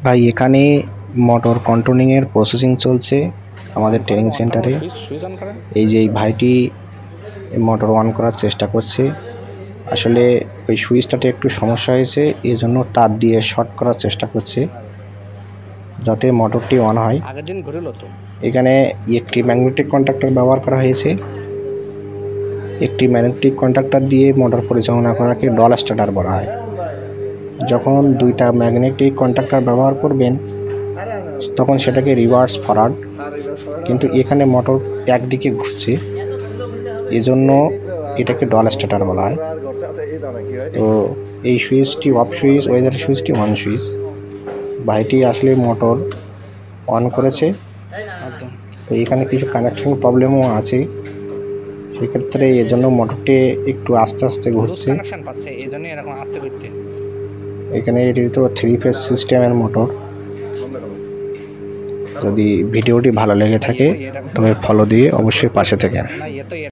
ভাই এখানে motor controlling এর প্রসেসিং চলছে আমাদের ট্রেনিং সেন্টারে। এই যে এই ভাইটি মোটর অন করার চেষ্টা করছে। আসলে ওই সুইচটাতে একটু সমস্যা হয়েছে, এই জন্য তার দিয়ে শর্ট করার চেষ্টা করছে যাতে মোটরটি অন হয়। এখানে একটি ম্যাগনেটিক কন্ট্যাক্টর ব্যবহার করা হয়েছে। একটি ম্যাগনেটিক কন্ট্যাক্টর দিয়ে মোটর পরিচালনা করাকে ডল স্টার্টার বলা হয়। যখন দুইটা ম্যাগনেটিক কন্ট্যাক্টর ব্যবহার করবেন তখন সেটাকে রিভার্স ফরওয়ার্ড, কিন্তু এখানে মোটর একদিকে ঘুরছে, এজন্য এটাকে ডল স্টার্টার বলা হয়। তো এই সুইচটি অফ সুইচ, ওয়েদার সুইচটি অন সুইচ। ভাইটি আসলে মোটর অন করেছে, তো এখানে কিছু কানেকশন প্রবলেমও আছে, সেক্ষেত্রে এজন্য মোটরটি একটু আস্তে আস্তে ঘুরছে। এখানে এটি তো 3 ফেজ সিস্টেমের মোটর। যদি ভিডিওটি ভালো লেগে থাকে তবে ফলো দিয়ে অবশ্যই পাশে থাকেন।